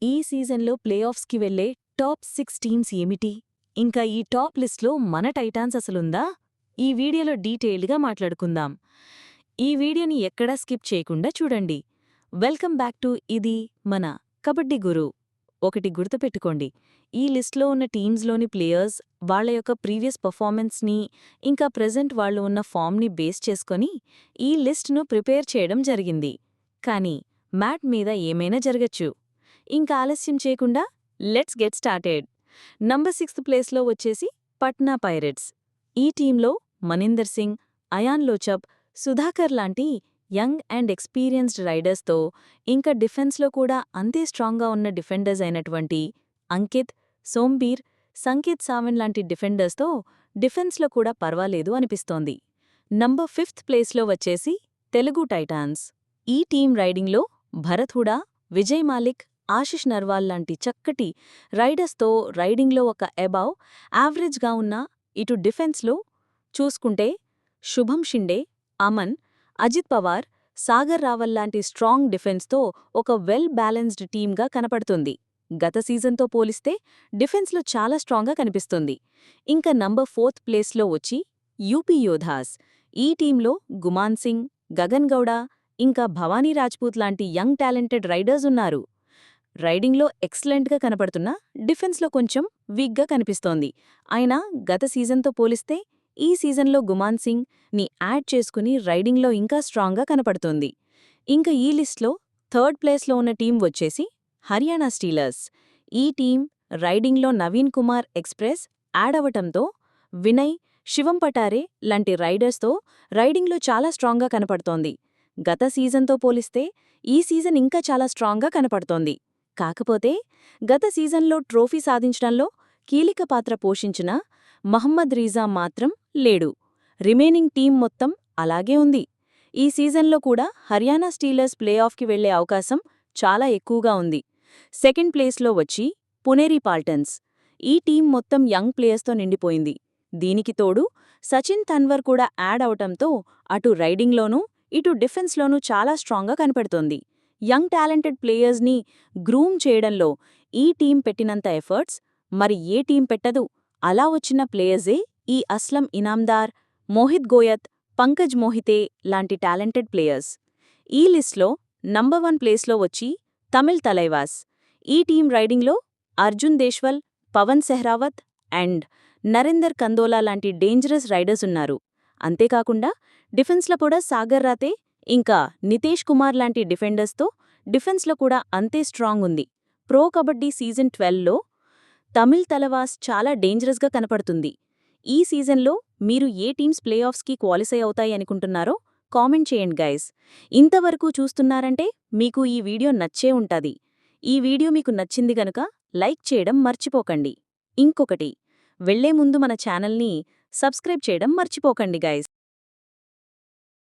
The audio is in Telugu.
ఈ సీజన్లో ప్లేఆఫ్స్కి వెళ్లే టాప్ 6 టీమ్స్ ఏమిటి? ఇంకా ఈ టాప్ లిస్ట్లో మన టైటాన్స్ అసలుందా? ఈ వీడియోలో డీటెయిల్డ్గా మాట్లాడుకుందాం. ఈ వీడియోని ఎక్కడా స్కిప్ చేయకుండా చూడండి. వెల్కమ్ బ్యాక్ టు ఇది మన కబడ్డీ గురు. ఒకటి గుర్తుపెట్టుకోండి, ఈ లిస్ట్లో ఉన్న టీమ్స్లోని ప్లేయర్స్ వాళ్ల యొక్క ప్రీవియస్ పర్ఫార్మెన్స్ని ఇంకా ప్రెజెంట్ వాళ్లు ఉన్న ఫామ్ని బేస్ చేసుకొని ఈ లిస్ట్ను ప్రిపేర్ చేయడం జరిగింది. కానీ మ్యాట్ మీద ఏమైనా జరగచ్చు. ఇంకా ఆలస్యం చేయకుండా let's get started. Number 6th ప్లేస్లో వచ్చేసి పట్నా పైరేట్స్. ఈ టీంలో మనిందర్ సింగ్, అయాన్ లోచబ్, సుధాకర్ లాంటి యంగ్ అండ్ ఎక్స్పీరియన్స్డ్ రైడర్స్తో, ఇంకా డిఫెన్స్లో కూడా అంతే స్ట్రాంగ్గా ఉన్న డిఫెండర్స్ అయినటువంటి అంకిత్, సోంబీర్, సంకేత్ సావెన్ లాంటి డిఫెండర్స్తో డిఫెన్స్లో కూడా పర్వాలేదు అనిపిస్తోంది. నంబర్ 5th ప్లేస్లో వచ్చేసి తెలుగు టైటాన్స్. ఈ టీం రైడింగ్లో భరత్ హుడా, విజయ్ మాలిక్, ఆశిష్ నర్వాల్ లాంటి చక్కటి రైడర్స్తో రైడింగ్లో ఒక అబౌవ్ యావరేజ్గా ఉన్న, ఇటు డిఫెన్స్లో చూసుకుంటే శుభం షిండే, అమన్, అజిత్ పవార్, సాగర్ రావల్ లాంటి స్ట్రాంగ్ డిఫెన్స్తో ఒక వెల్ బ్యాలెన్స్డ్ టీమ్గా కనపడుతుంది. గత సీజన్తో పోలిస్తే డిఫెన్స్లో చాలా స్ట్రాంగ్గా కనిపిస్తుంది. ఇంకా నంబర్ 4th ప్లేస్లో వచ్చి యూపీ యోధాస్. ఈ టీంలో గుమాన్ సింగ్, గగన్ గౌడ, ఇంకా భవానీ రాజ్పూత్ లాంటి యంగ్ టాలెంటెడ్ రైడర్స్ ఉన్నారు. రైడింగ్లో ఎక్సలెంట్గా కనపడుతున్నా డిఫెన్స్లో కొంచెం వీక్గా కనిపిస్తోంది. అయినా గత సీజన్తో పోలిస్తే ఈ సీజన్లో గుమాన్ సింగ్ ని యాడ్ చేసుకుని రైడింగ్లో ఇంకా స్ట్రాంగ్గా కనపడుతోంది. ఇంకా ఈ లిస్ట్లో 3rd ప్లేస్లో ఉన్న టీం వచ్చేసి హర్యానా స్టీలర్స్. ఈ టీం రైడింగ్లో నవీన్ కుమార్ ఎక్స్ప్రెస్ యాడ్ అవటంతో వినయ్, శివం పటారే లాంటి రైడర్స్తో రైడింగ్లో చాలా స్ట్రాంగ్గా కనపడుతోంది. గత సీజన్తో పోలిస్తే ఈ సీజన్ ఇంకా చాలా స్ట్రాంగ్గా కనపడుతోంది. కాకపోతే గత సీజన్లో ట్రోఫీ సాధించడంలో కీలక పాత్ర పోషించిన మహమ్మద్ రీజా మాత్రం లేడు. రిమైనింగ్ టీం మొత్తం అలాగే ఉంది. ఈ సీజన్లో కూడా హర్యానా స్టీలర్స్ ప్లేఆఫ్కి వెళ్లే అవకాశం చాలా ఎక్కువగా ఉంది. 2nd ప్లేస్లో వచ్చి పునేరి పాల్టన్స్. ఈ టీం మొత్తం యంగ్ ప్లేయర్స్తో నిండిపోయింది. దీనికి తోడు సచిన్ తన్వర్ కూడా యాడ్ అవటంతో అటు రైడింగ్లోనూ ఇటు డిఫెన్స్లోనూ చాలా స్ట్రాంగ్గా కనపడుతోంది. యంగ్ టాలెంటెడ్ ప్లేయర్స్ని గ్రూమ్ చేయడంలో ఈ టీం పెట్టినంత ఎఫర్ట్స్ మరి ఏ టీం పెట్టదు. అలా వచ్చిన ప్లేయర్సే ఈ అస్లం ఇనామ్దార్, మోహిత్ గోయత్, పంకజ్ మోహితే లాంటి టాలెంటెడ్ ప్లేయర్స్. ఈ లిస్ట్లో నంబర్ 1 ప్లేస్లో వచ్చి తమిళ్ తలైవాస్. ఈ టీం రైడింగ్లో అర్జున్ దేశ్వల్, పవన్ సెహ్రావత్ అండ్ నరేందర్ కందోలా లాంటి డేంజరస్ రైడర్స్ ఉన్నారు. అంతేకాకుండా డిఫెన్స్లో కూడా సాగర్ రాతే, ఇంకా నితేష్ కుమార్ లాంటి డిఫెండర్స్తో డిఫెన్స్లో కూడా అంతే స్ట్రాంగ్ ఉంది. ప్రో కబడ్డీ సీజన్ 12లో తమిళ్ తలవాస్ చాలా డేంజరస్గా కనపడుతుంది. ఈ సీజన్లో మీరు ఏ టీమ్స్ ప్లేఆఫ్స్కి క్వాలిఫై అవుతాయి అనుకుంటున్నారో కామెంట్ చేయండి గైస్. ఇంతవరకు చూస్తున్నారంటే మీకు ఈ వీడియో నచ్చే ఉంటాది. ఈ వీడియో మీకు నచ్చింది గనుక లైక్ చేయడం మర్చిపోకండి. ఇంకొకటి, వెళ్లే ముందు మన ఛానల్ని సబ్స్క్రైబ్ చేయడం మర్చిపోకండి గైస్.